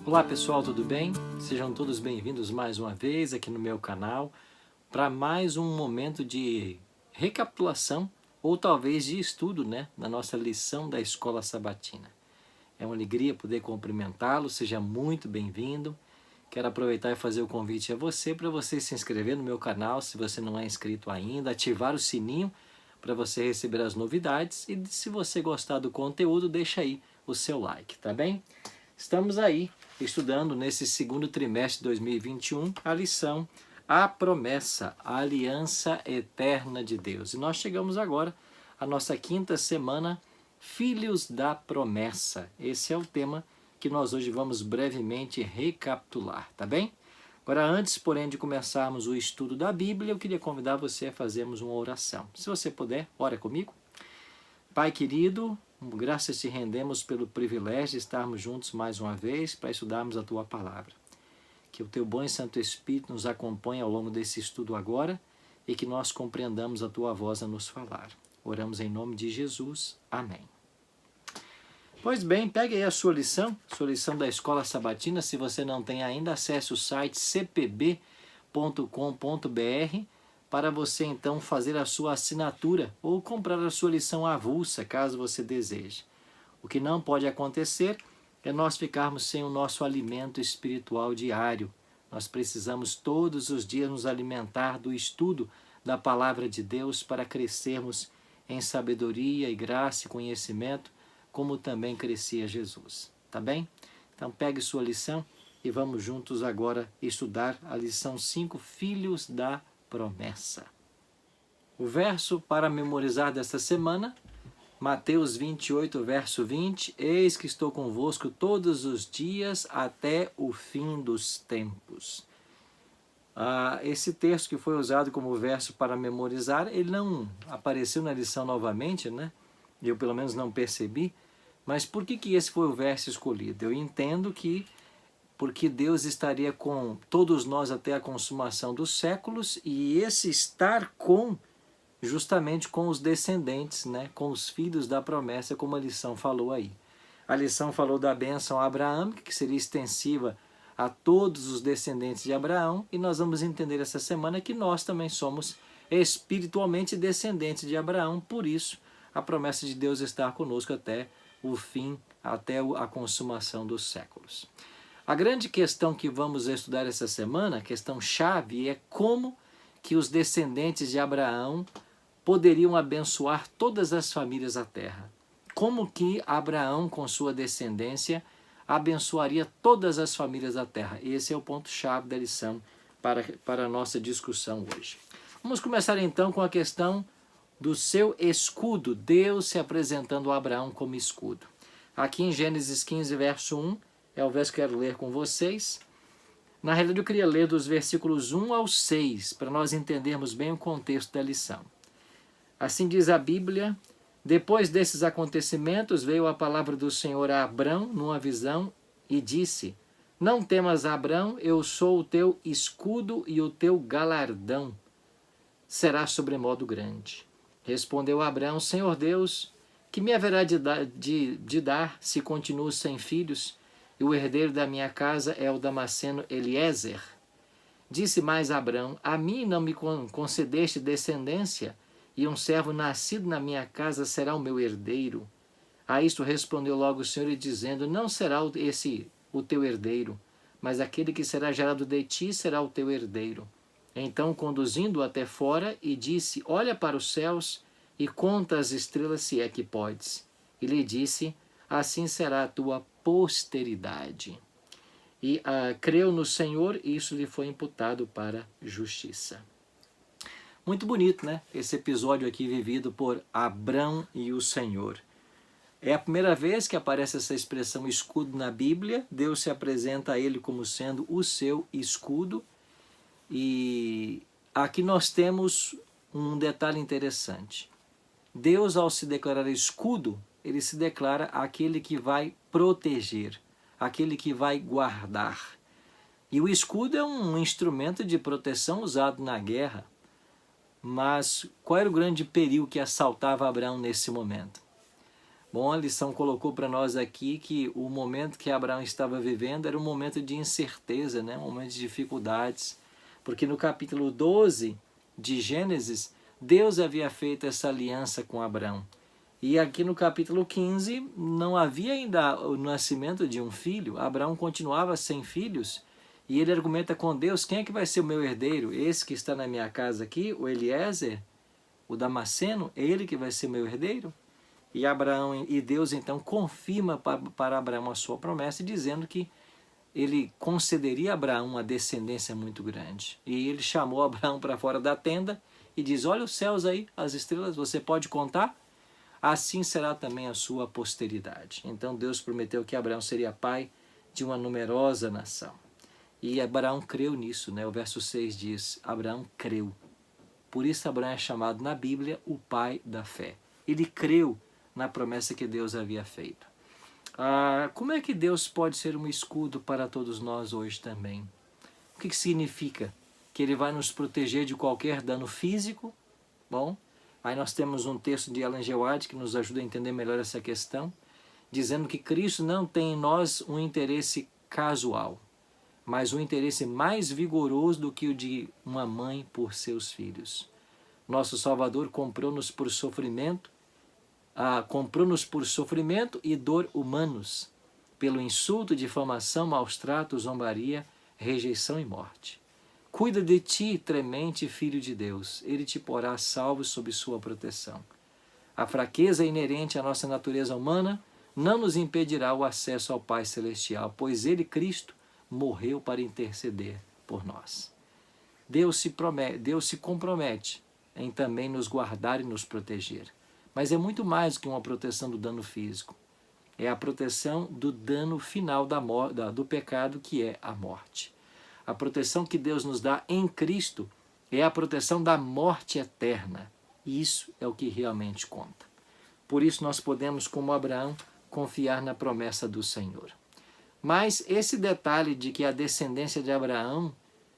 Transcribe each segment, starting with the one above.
Olá pessoal, tudo bem? Sejam todos bem-vindos mais uma vez aqui no meu canal para mais um momento de recapitulação ou talvez de estudo, na nossa lição da Escola Sabatina. É uma alegria poder cumprimentá-lo, seja muito bem-vindo. Quero aproveitar e fazer o convite a você para você se inscrever no meu canal, se você não é inscrito ainda, ativar o sininho para você receber as novidades e se você gostar do conteúdo, deixa aí o seu like, tá bem? Estamos aí estudando nesse segundo trimestre de 2021 a lição A Promessa, a Aliança Eterna de Deus. E nós chegamos agora à nossa quinta semana, Filhos da Promessa. Esse é o tema que nós hoje vamos brevemente recapitular, tá bem? Agora, antes, porém, de começarmos o estudo da Bíblia, eu queria convidar você a fazermos uma oração. Se você puder, ora comigo. Pai querido, graças te rendemos pelo privilégio de estarmos juntos mais uma vez para estudarmos a Tua Palavra. Que o Teu bom e Santo Espírito nos acompanhe ao longo desse estudo agora e que nós compreendamos a Tua voz a nos falar. Oramos em nome de Jesus. Amém. Pois bem, pegue aí a sua lição da Escola Sabatina. Se você não tem ainda, acesse o site cpb.com.br para você então fazer a sua assinatura ou comprar a sua lição avulsa, caso você deseje. O que não pode acontecer é nós ficarmos sem o nosso alimento espiritual diário. Nós precisamos todos os dias nos alimentar do estudo da Palavra de Deus para crescermos em sabedoria e graça e conhecimento, como também crescia Jesus. Tá bem? Então pegue sua lição e vamos juntos agora estudar a lição 5, Filhos da Promessa. O verso para memorizar desta semana, Mateus 28, verso 20, eis que estou convosco todos os dias até o fim dos tempos. Esse texto que foi usado como verso para memorizar, ele não apareceu na lição novamente, Eu pelo menos não percebi, mas por que esse foi o verso escolhido? Eu entendo que porque Deus estaria com todos nós até a consumação dos séculos, e esse estar justamente com os descendentes, com os filhos da promessa, como a lição falou aí. A lição falou da bênção abraâmica, que seria extensiva a todos os descendentes de Abraão, e nós vamos entender essa semana que nós também somos espiritualmente descendentes de Abraão, por isso a promessa de Deus estar conosco até o fim, até a consumação dos séculos. A grande questão que vamos estudar essa semana, a questão chave, é como que os descendentes de Abraão poderiam abençoar todas as famílias da terra. Como que Abraão, com sua descendência, abençoaria todas as famílias da terra. Esse é o ponto-chave da lição para a nossa discussão hoje. Vamos começar então com a questão do seu escudo, Deus se apresentando a Abraão como escudo. Aqui em Gênesis 15, verso 1, é o verso que eu quero ler com vocês. Na realidade, eu queria ler dos versículos 1 ao 6, para nós entendermos bem o contexto da lição. Assim diz a Bíblia: depois desses acontecimentos, veio a palavra do Senhor a Abrão numa visão e disse: não temas, Abrão, eu sou o teu escudo e o teu galardão será sobremodo grande. Respondeu Abrão: Senhor Deus, que me haverá de dar se continuo sem filhos, e o herdeiro da minha casa é o Damasceno Eliezer? Disse mais Abrão: a mim não me concedeste descendência, e um servo nascido na minha casa será o meu herdeiro. A isto respondeu logo o Senhor, dizendo: não será esse o teu herdeiro, mas aquele que será gerado de ti será o teu herdeiro. Então, conduzindo-o até fora, e disse: olha para os céus e conta as estrelas, se é que podes. E lhe disse: assim será a tua posteridade. E creu no Senhor, e isso lhe foi imputado para justiça. Muito bonito, esse episódio aqui vivido por Abrão e o Senhor. É a primeira vez que aparece essa expressão escudo na Bíblia. Deus se apresenta a ele como sendo o seu escudo. E aqui nós temos um detalhe interessante. Deus, ao se declarar escudo, ele se declara aquele que vai proteger, aquele que vai guardar. E o escudo é um instrumento de proteção usado na guerra. Mas qual era o grande perigo que assaltava Abraão nesse momento? Bom, a lição colocou para nós aqui que o momento que Abraão estava vivendo era um momento de incerteza, né? Um momento de dificuldades, porque no capítulo 12 de Gênesis, Deus havia feito essa aliança com Abraão. E aqui no capítulo 15, não havia ainda o nascimento de um filho, Abraão continuava sem filhos, e ele argumenta com Deus: quem é que vai ser o meu herdeiro? Esse que está na minha casa aqui, o Eliezer, o Damasceno, é ele que vai ser meu herdeiro? E Deus então confirma para Abraão a sua promessa, dizendo que ele concederia a Abraão uma descendência muito grande. E ele chamou Abraão para fora da tenda e diz: olha os céus aí, as estrelas, você pode contar? Assim será também a sua posteridade. Então Deus prometeu que Abraão seria pai de uma numerosa nação. E Abraão creu nisso, né? O verso 6 diz: Abraão creu. Por isso Abraão é chamado na Bíblia o pai da fé. Ele creu na promessa que Deus havia feito. Como é que Deus pode ser um escudo para todos nós hoje também? O que significa? Que Ele vai nos proteger de qualquer dano físico? Bom, aí nós temos um texto de Ellen G. White que nos ajuda a entender melhor essa questão, dizendo que Cristo não tem em nós um interesse casual, mas um interesse mais vigoroso do que o de uma mãe por seus filhos. Nosso Salvador comprou-nos por sofrimento e dor humanos, pelo insulto, difamação, maus tratos, zombaria, rejeição e morte. Cuida de ti, tremente filho de Deus, ele te porá salvo sob sua proteção. A fraqueza inerente à nossa natureza humana não nos impedirá o acesso ao Pai Celestial, pois ele, Cristo, morreu para interceder por nós. Deus se compromete em também nos guardar e nos proteger. Mas é muito mais do que uma proteção do dano físico. É a proteção do dano final do pecado, que é a morte. A proteção que Deus nos dá em Cristo é a proteção da morte eterna. E isso é o que realmente conta. Por isso nós podemos, como Abraão, confiar na promessa do Senhor. Mas esse detalhe de que a descendência de Abraão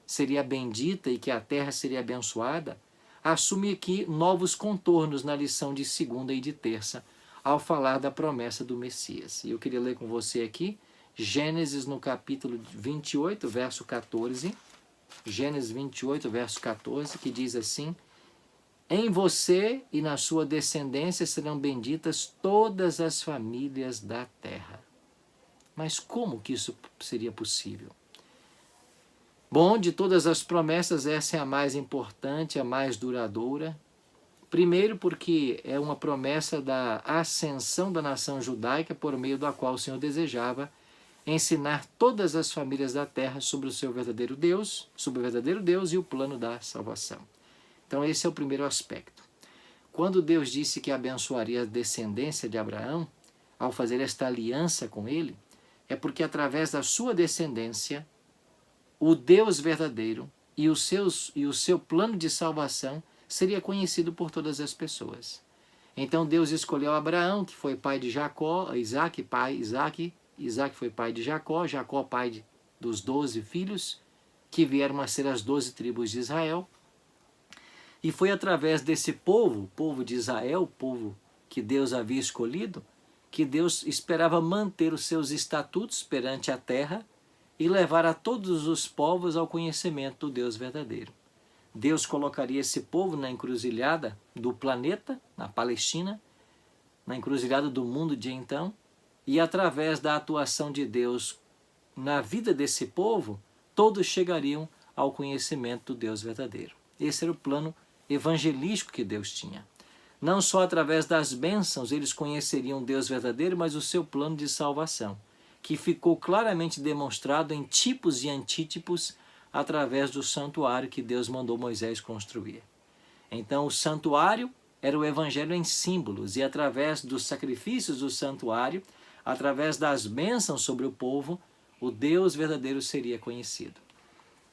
seria bendita e que a terra seria abençoada, assume aqui novos contornos na lição de segunda e de terça, ao falar da promessa do Messias. E eu queria ler com você aqui, Gênesis no capítulo 28, verso 14, Gênesis 28, verso 14, que diz assim: em você e na sua descendência serão benditas todas as famílias da terra. Mas como que isso seria possível? Bom, de todas as promessas, essa é a mais importante, a mais duradoura. Primeiro porque é uma promessa da ascensão da nação judaica, por meio da qual o Senhor desejava ensinar todas as famílias da terra sobre o seu verdadeiro Deus, sobre o verdadeiro Deus e o plano da salvação. Então esse é o primeiro aspecto. Quando Deus disse que abençoaria a descendência de Abraão, ao fazer esta aliança com ele, é porque através da sua descendência, o Deus verdadeiro e o seu plano de salvação seria conhecido por todas as pessoas. Então Deus escolheu Abraão, que foi pai de Jacó, Isaac foi pai de Jacó, Jacó pai dos 12 filhos, que vieram a ser as 12 tribos de Israel. E foi através desse povo, o povo de Israel, o povo que Deus havia escolhido, que Deus esperava manter os seus estatutos perante a terra e levar a todos os povos ao conhecimento do Deus verdadeiro. Deus colocaria esse povo na encruzilhada do planeta, na Palestina, na encruzilhada do mundo de então, e através da atuação de Deus na vida desse povo, todos chegariam ao conhecimento do Deus verdadeiro. Esse era o plano evangelístico que Deus tinha. Não só através das bênçãos eles conheceriam Deus verdadeiro, mas o seu plano de salvação, que ficou claramente demonstrado em tipos e antítipos através do santuário que Deus mandou Moisés construir. Então o santuário era o evangelho em símbolos, e através dos sacrifícios do santuário, através das bênçãos sobre o povo, o Deus verdadeiro seria conhecido.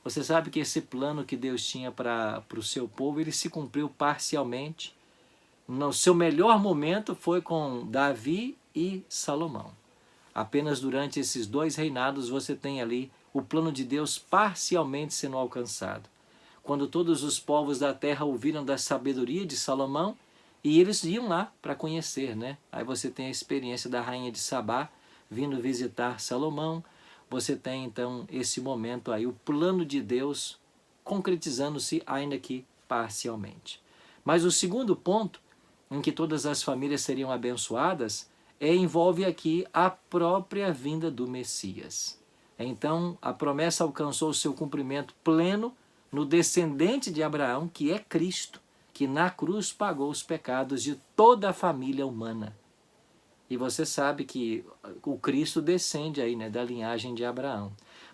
Você sabe que esse plano que Deus tinha para o seu povo, ele se cumpriu parcialmente. No seu melhor momento foi com Davi e Salomão. Apenas durante esses dois reinados você tem ali o plano de Deus parcialmente sendo alcançado. Quando todos os povos da terra ouviram da sabedoria de Salomão E eles iam lá para conhecer, né? Aí você tem a experiência da rainha de Sabá vindo visitar Salomão. Você tem então esse momento aí, o plano de Deus concretizando-se ainda que parcialmente. Mas o segundo ponto, em que todas as famílias seriam abençoadas, envolve aqui a própria vinda do Messias. Então, a promessa alcançou o seu cumprimento pleno no descendente de Abraão, que é Cristo, que na cruz pagou os pecados de toda a família humana. E você sabe que o Cristo descende aí, né, da linhagem de Abraão.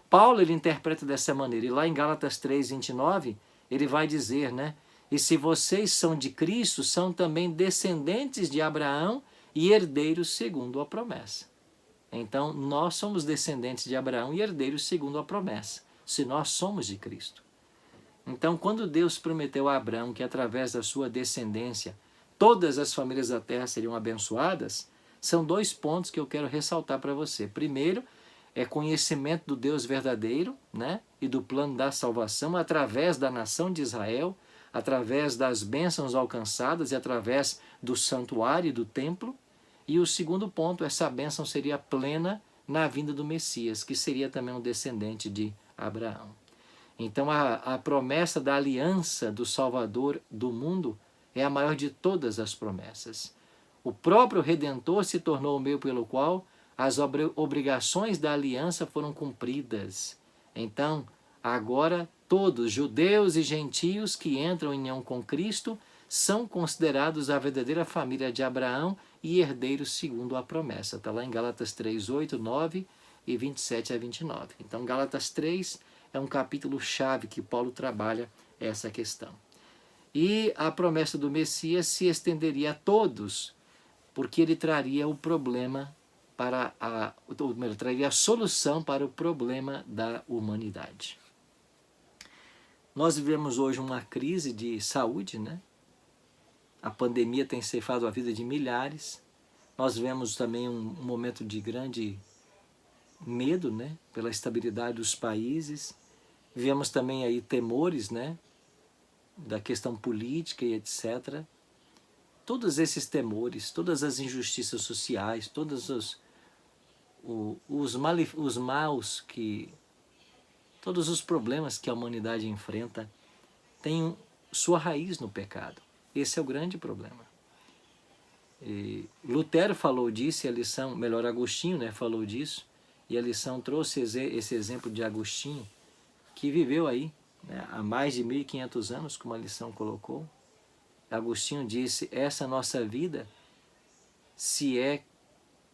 Paulo, ele interpreta dessa maneira, e lá em Gálatas 3:29, ele vai dizer, né, e se vocês são de Cristo, são também descendentes de Abraão e herdeiros segundo a promessa. Então, nós somos descendentes de Abraão e herdeiros segundo a promessa, se nós somos de Cristo. Então, quando Deus prometeu a Abraão que através da sua descendência todas as famílias da terra seriam abençoadas, são dois pontos que eu quero ressaltar para você. Primeiro, é conhecimento do Deus verdadeiro, né, e do plano da salvação através da nação de Israel, através das bênçãos alcançadas e através do santuário e do templo. E o segundo ponto, essa bênção seria plena na vinda do Messias, que seria também um descendente de Abraão. Então a promessa da aliança do Salvador do mundo é a maior de todas as promessas. O próprio Redentor se tornou o meio pelo qual as obrigações da aliança foram cumpridas. Então, agora todos, judeus e gentios que entram em união com Cristo, são considerados a verdadeira família de Abraão e herdeiros segundo a promessa. Está lá em Gálatas 3, 8, 9 e 27 a 29. Então, Gálatas 3 é um capítulo chave que Paulo trabalha essa questão. E a promessa do Messias se estenderia a todos, porque ele traria o problema traria a solução para o problema da humanidade. Nós vivemos hoje uma crise de saúde, né? A pandemia tem ceifado a vida de milhares. Nós vemos também um momento de grande medo, né? Pela estabilidade dos países. Vivemos também aí temores, né? Da questão política e etc. Todos esses temores, todas as injustiças sociais, todos todos os problemas que a humanidade enfrenta têm sua raiz no pecado. Esse é o grande problema. E Lutero falou disso, e a lição, melhor, Agostinho, né, falou disso, e a lição trouxe esse exemplo de Agostinho, que viveu aí, né, há mais de 1500 anos, como a lição colocou. Agostinho disse, essa nossa vida, se é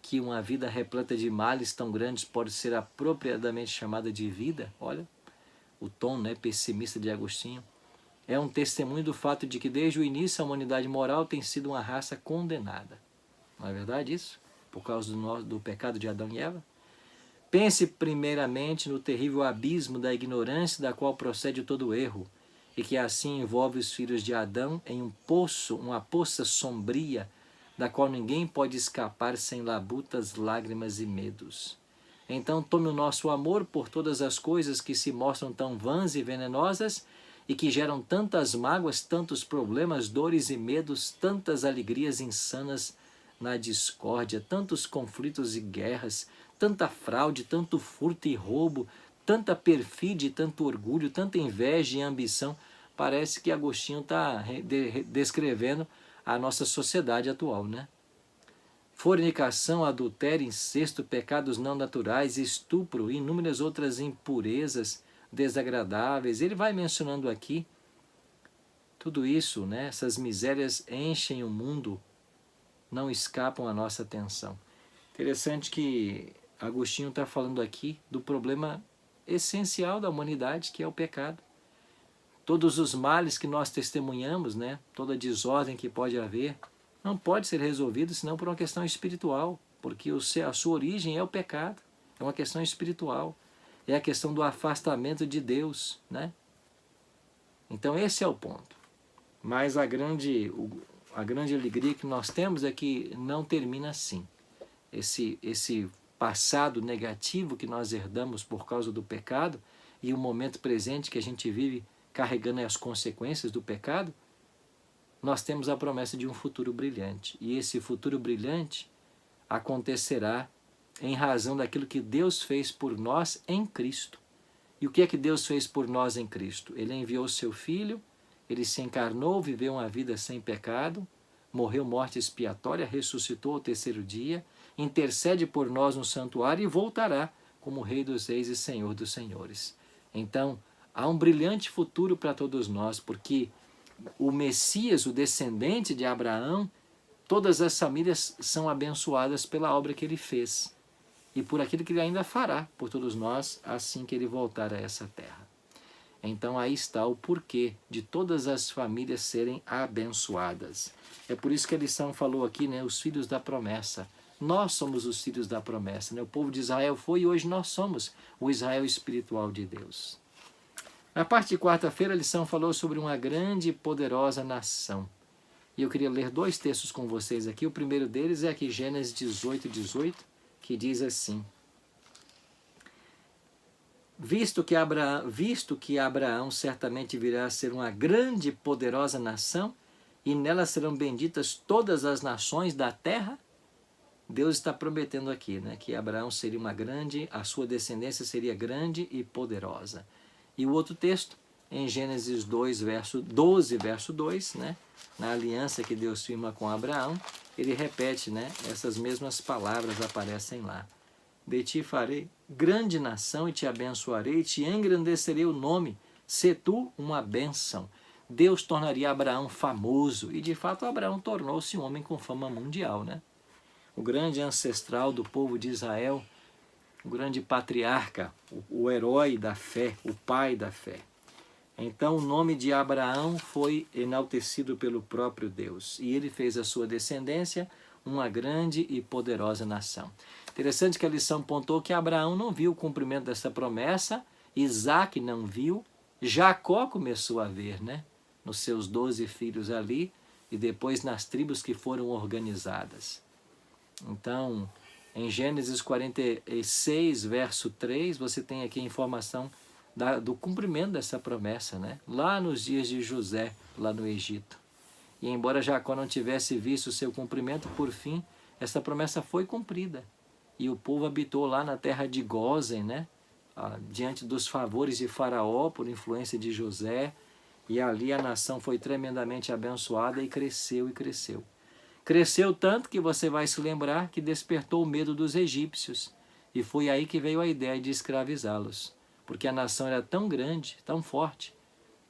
que uma vida repleta de males tão grandes pode ser apropriadamente chamada de vida, olha, o tom, né, pessimista de Agostinho, é um testemunho do fato de que desde o início a humanidade moral tem sido uma raça condenada. Não é verdade isso? Por causa do pecado de Adão e Eva? Pense primeiramente no terrível abismo da ignorância da qual procede todo o erro, e que assim envolve os filhos de Adão em um poço, uma poça sombria, da qual ninguém pode escapar sem labutas, lágrimas e medos. Então tome o nosso amor por todas as coisas que se mostram tão vãs e venenosas e que geram tantas mágoas, tantos problemas, dores e medos, tantas alegrias insanas na discórdia, tantos conflitos e guerras, tanta fraude, tanto furto e roubo, tanta perfídia e tanto orgulho, tanta inveja e ambição. Parece que Agostinho está descrevendo a nossa sociedade atual, né? Fornicação, adultério, incesto, pecados não naturais, estupro e inúmeras outras impurezas desagradáveis. Ele vai mencionando aqui tudo isso, né? Essas misérias enchem o mundo, não escapam à nossa atenção. Interessante que Agostinho está falando aqui do problema essencial da humanidade, que é o pecado. Todos os males que nós testemunhamos, né? Toda desordem que pode haver, não pode ser resolvido senão por uma questão espiritual, porque a sua origem é o pecado, é uma questão espiritual, é a questão do afastamento de Deus, né? Então esse é o ponto. Mas a grande alegria que nós temos é que não termina assim. Esse passado negativo que nós herdamos por causa do pecado e o momento presente que a gente vive carregando as consequências do pecado, nós temos a promessa de um futuro brilhante. E esse futuro brilhante acontecerá em razão daquilo que Deus fez por nós em Cristo. E o que é que Deus fez por nós em Cristo? Ele enviou o seu Filho, ele se encarnou, viveu uma vida sem pecado, morreu morte expiatória, ressuscitou ao terceiro dia, intercede por nós no santuário e voltará como Rei dos Reis e Senhor dos Senhores. Então, há um brilhante futuro para todos nós, porque o Messias, o descendente de Abraão, todas as famílias são abençoadas pela obra que ele fez e por aquilo que ele ainda fará por todos nós assim que ele voltar a essa terra. Então aí está o porquê de todas as famílias serem abençoadas. É por isso que a lição falou aqui, né, os filhos da promessa. Nós somos os filhos da promessa, né? O povo de Israel foi e hoje nós somos o Israel espiritual de Deus. Na parte de quarta-feira, a lição falou sobre uma grande e poderosa nação. E eu queria ler 2 textos com vocês aqui. O primeiro deles é aqui Gênesis 18, que diz assim: Visto que Abraão certamente virá a ser uma grande e poderosa nação, e nela serão benditas todas as nações da terra. Deus está prometendo aqui, né, que Abraão seria uma grande, a sua descendência seria grande e poderosa. E o outro texto, em Gênesis 12, verso 2, né, na aliança que Deus firma com Abraão, ele repete, né, essas mesmas palavras aparecem lá. De ti farei grande nação e te abençoarei, e te engrandecerei o nome, se tu uma bênção. Deus tornaria Abraão famoso, e de fato Abraão tornou-se um homem com fama mundial, né? O grande ancestral do povo de Israel, o grande patriarca, o herói da fé, o pai da fé. Então o nome de Abraão foi enaltecido pelo próprio Deus, e ele fez a sua descendência uma grande e poderosa nação. Interessante que a lição apontou que Abraão não viu o cumprimento dessa promessa, Isaac não viu, Jacó começou a ver, né? Nos seus 12 filhos ali, e depois nas tribos que foram organizadas. Então, em Gênesis 46, verso 3, você tem aqui a informação do cumprimento dessa promessa, né? Lá nos dias de José, lá no Egito. E embora Jacó não tivesse visto o seu cumprimento, por fim, essa promessa foi cumprida. E o povo habitou lá na terra de Gósen, né? Diante dos favores de Faraó, por influência de José. E ali a nação foi tremendamente abençoada e cresceu e cresceu. Cresceu tanto que você vai se lembrar que despertou o medo dos egípcios. E foi aí que veio a ideia de escravizá-los. Porque a nação era tão grande, tão forte,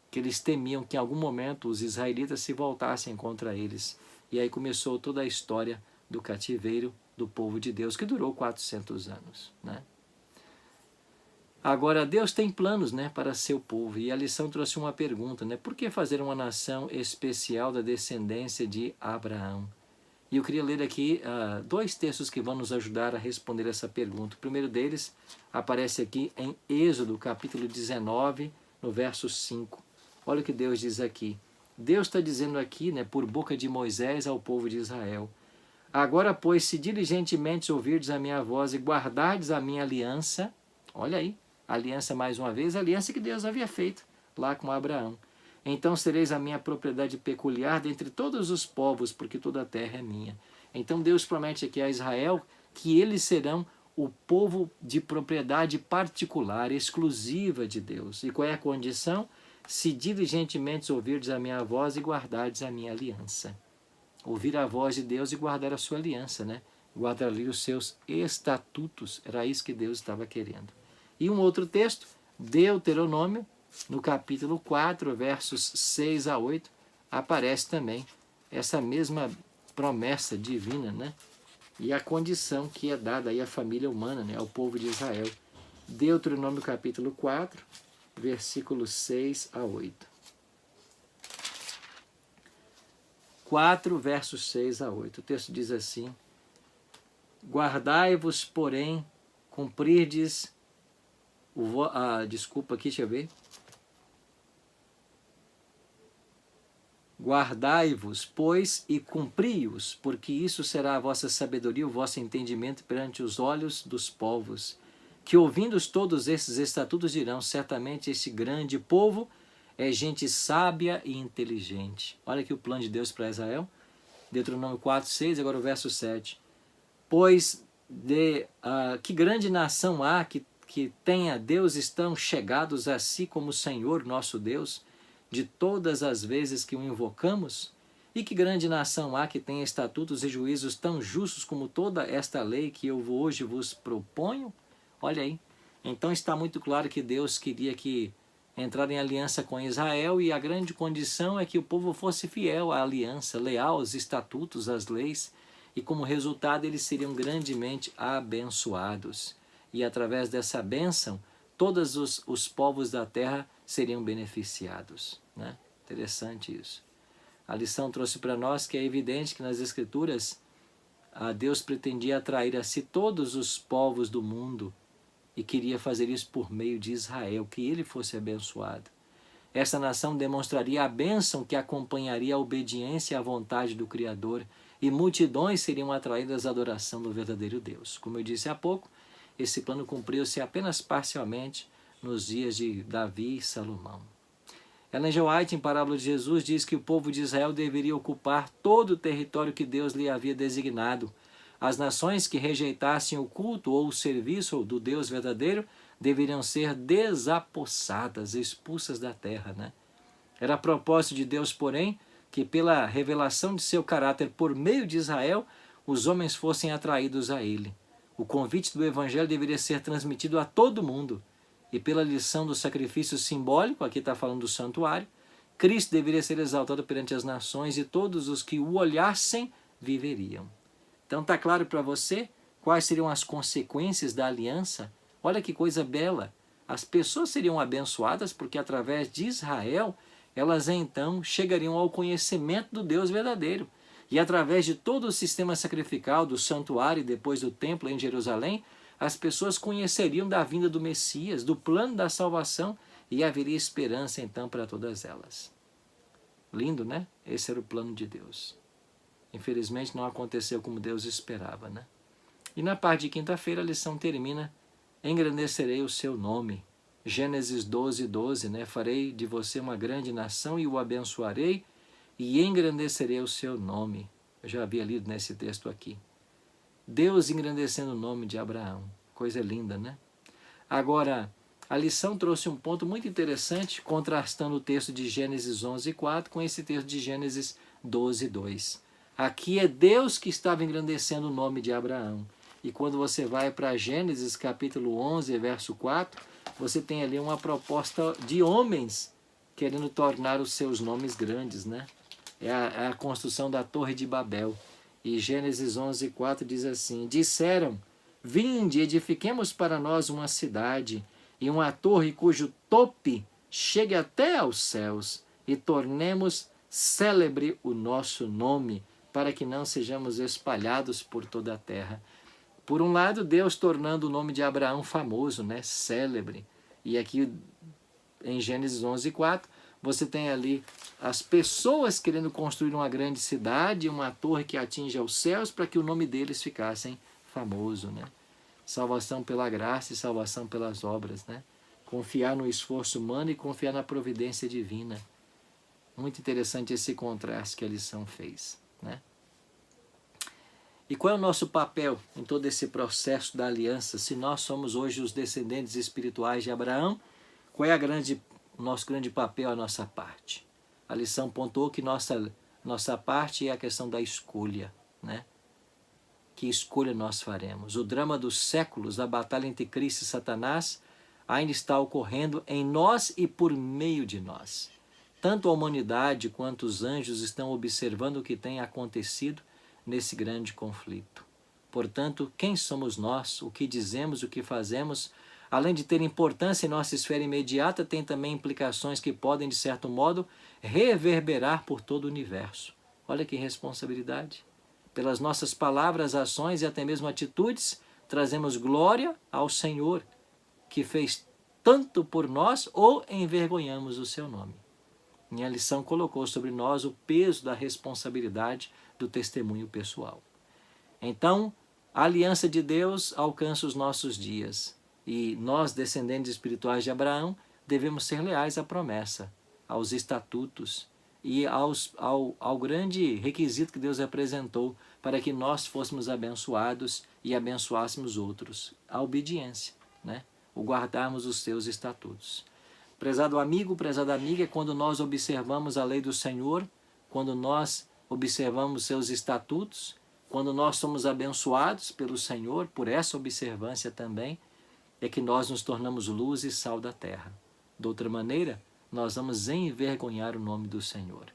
que eles temiam que em algum momento os israelitas se voltassem contra eles. E aí começou toda a história do cativeiro do povo de Deus, que durou 400 anos, né? Agora, Deus tem planos, né, para seu povo, e a lição trouxe uma pergunta, né? Por que fazer uma nação especial da descendência de Abraão? E eu queria ler aqui 2 textos que vão nos ajudar a responder essa pergunta. O primeiro deles aparece aqui em Êxodo, capítulo 19, no verso 5. Olha o que Deus diz aqui. Deus está dizendo aqui, né, por boca de Moisés ao povo de Israel: Agora, pois, se diligentemente ouvirdes a minha voz e guardardes a minha aliança, olha aí, aliança mais uma vez, a aliança que Deus havia feito lá com Abraão. Então sereis a minha propriedade peculiar dentre todos os povos, porque toda a terra é minha. Então Deus promete aqui a Israel que eles serão o povo de propriedade particular, exclusiva de Deus. E qual é a condição? Se diligentemente ouvirdes a minha voz e guardardes a minha aliança. Ouvir a voz de Deus e guardar a sua aliança, né? Guardar ali os seus estatutos. Era isso que Deus estava querendo. E um outro texto, Deuteronômio, no capítulo 4, versos 6 a 8, aparece também essa mesma promessa divina, né? E a condição que é dada aí à família humana, né? Ao povo de Israel. Deuteronômio capítulo 4, versículos 6 a 8. 4, versos 6 a 8. O texto diz assim: Guardai-vos, porém, cumprirdes desculpa aqui, deixa eu ver. Guardai-vos, pois, e cumpri-os, porque isso será a vossa sabedoria, o vosso entendimento perante os olhos dos povos, que ouvindo todos esses estatutos dirão: certamente este grande povo é gente sábia e inteligente. Olha aqui o plano de Deus para Israel. Deuteronômio 4, 6, agora o verso 7. Pois que grande nação há que tenha deuses tão chegados a si como o Senhor nosso Deus, de todas as vezes que o invocamos? E que grande nação há que tenha estatutos e juízos tão justos como toda esta lei que eu hoje vos proponho? Olha aí. Então está muito claro que Deus queria que entrar em aliança com Israel, e a grande condição é que o povo fosse fiel à aliança, leal aos estatutos, às leis, e como resultado eles seriam grandemente abençoados. E através dessa bênção, todos os povos da terra seriam beneficiados, né? Interessante isso. A lição trouxe para nós que é evidente que nas Escrituras Deus pretendia atrair a si todos os povos do mundo e queria fazer isso por meio de Israel, que ele fosse abençoado. Essa nação demonstraria a bênção que acompanharia a obediência à vontade do Criador, e multidões seriam atraídas à adoração do verdadeiro Deus. Como eu disse há pouco, esse plano cumpriu-se apenas parcialmente nos dias de Davi e Salomão. Ellen G. White, em Parábola de Jesus, diz que o povo de Israel deveria ocupar todo o território que Deus lhe havia designado. As nações que rejeitassem o culto ou o serviço do Deus verdadeiro deveriam ser desapossadas, expulsas da terra, né? Era propósito de Deus, porém, que pela revelação de seu caráter por meio de Israel, os homens fossem atraídos a ele. O convite do Evangelho deveria ser transmitido a todo mundo. E pela lição do sacrifício simbólico, aqui está falando do santuário, Cristo deveria ser exaltado perante as nações, e todos os que o olhassem viveriam. Então está claro para você quais seriam as consequências da aliança? Olha que coisa bela! As pessoas seriam abençoadas porque através de Israel elas então chegariam ao conhecimento do Deus verdadeiro. E através de todo o sistema sacrificial do santuário e depois do templo em Jerusalém, as pessoas conheceriam da vinda do Messias, do plano da salvação, e haveria esperança então para todas elas. Lindo, né? Esse era o plano de Deus. Infelizmente não aconteceu como Deus esperava, né? E na parte de quinta-feira a lição termina: engrandecerei o seu nome. Gênesis 12, 12, né? Farei de você uma grande nação e o abençoarei e engrandecerei o seu nome. Eu já havia lido nesse texto aqui. Deus engrandecendo o nome de Abraão. Coisa linda, né? Agora, a lição trouxe um ponto muito interessante, contrastando o texto de Gênesis 11, 4 com esse texto de Gênesis 12, 2. Aqui é Deus que estava engrandecendo o nome de Abraão. E quando você vai para Gênesis capítulo 11, verso 4, você tem ali uma proposta de homens querendo tornar os seus nomes grandes, né? É a construção da Torre de Babel. E Gênesis 11, 4 diz assim: disseram, vinde, edifiquemos para nós uma cidade e uma torre cujo tope chegue até aos céus, e tornemos célebre o nosso nome, para que não sejamos espalhados por toda a terra. Por um lado, Deus tornando o nome de Abraão famoso, né? Célebre. E aqui em Gênesis 11, 4, você tem ali as pessoas querendo construir uma grande cidade, uma torre que atinja os céus, para que o nome deles ficassem famoso, né? Salvação pela graça e salvação pelas obras, né? Confiar no esforço humano e confiar na providência divina. Muito interessante esse contraste que a lição fez, né? E qual é o nosso papel em todo esse processo da aliança? Se nós somos hoje os descendentes espirituais de Abraão, qual é o nosso grande papel, a nossa parte? A lição pontuou que nossa parte é a questão da escolha, né? Que escolha nós faremos? O drama dos séculos, a batalha entre Cristo e Satanás, ainda está ocorrendo em nós e por meio de nós. Tanto a humanidade quanto os anjos estão observando o que tem acontecido nesse grande conflito. Portanto, quem somos nós? O que dizemos, o que fazemos, além de ter importância em nossa esfera imediata, tem também implicações que podem, de certo modo, reverberar por todo o universo. Olha que responsabilidade. Pelas nossas palavras, ações e até mesmo atitudes, trazemos glória ao Senhor, que fez tanto por nós, ou envergonhamos o seu nome. Minha lição colocou sobre nós o peso da responsabilidade do testemunho pessoal. Então, a aliança de Deus alcança os nossos dias. E nós, descendentes espirituais de Abraão, devemos ser leais à promessa. aos estatutos e ao grande requisito que Deus apresentou para que nós fôssemos abençoados e abençoássemos outros, a obediência, né? O guardarmos os seus estatutos. Prezado amigo, prezada amiga, quando nós observamos a lei do Senhor, quando nós observamos seus estatutos, quando nós somos abençoados pelo Senhor, por essa observância também, é que nós nos tornamos luz e sal da terra. De outra maneira, nós vamos envergonhar o nome do Senhor.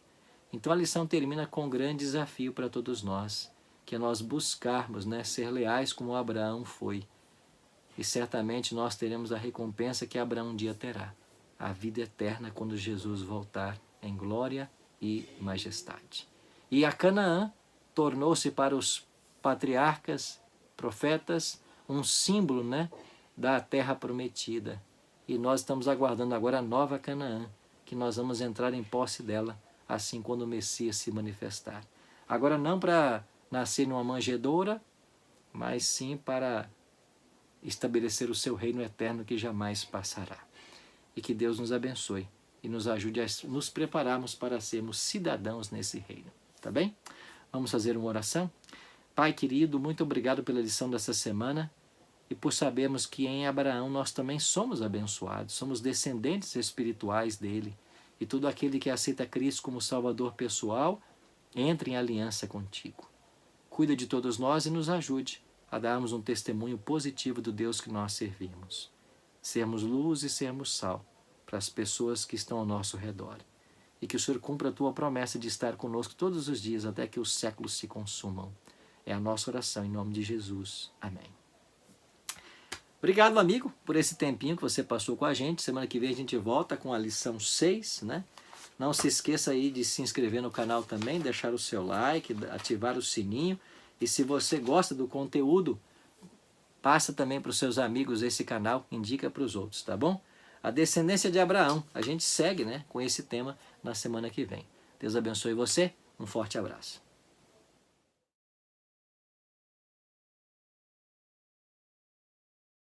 Então a lição termina com um grande desafio para todos nós, que é nós buscarmos, né, ser leais como Abraão foi. E certamente nós teremos a recompensa que Abraão um dia terá, a vida eterna quando Jesus voltar em glória e majestade. E a Canaã tornou-se para os patriarcas, profetas, um símbolo, né, da terra prometida. E nós estamos aguardando agora a nova Canaã, que nós vamos entrar em posse dela, assim quando o Messias se manifestar. Agora não para nascer numa manjedoura, mas sim para estabelecer o seu reino eterno que jamais passará. E que Deus nos abençoe e nos ajude a nos prepararmos para sermos cidadãos nesse reino. Tá bem? Vamos fazer uma oração? Pai querido, muito obrigado pela lição dessa semana e por sabermos que em Abraão nós também somos abençoados, somos descendentes espirituais dele, e todo aquele que aceita Cristo como Salvador pessoal entra em aliança contigo. Cuida de todos nós e nos ajude a darmos um testemunho positivo do Deus que nós servimos. Sermos luz e sermos sal para as pessoas que estão ao nosso redor. E que o Senhor cumpra a tua promessa de estar conosco todos os dias até que os séculos se consumam. É a nossa oração em nome de Jesus. Amém. Obrigado, amigo, por esse tempinho que você passou com a gente. Semana que vem a gente volta com a lição 6, né? Não se esqueça aí de se inscrever no canal também, deixar o seu like, ativar o sininho. E se você gosta do conteúdo, passa também para os seus amigos esse canal, indica para os outros, tá bom? A descendência de Abraão, a gente segue, né, com esse tema na semana que vem. Deus abençoe você, um forte abraço.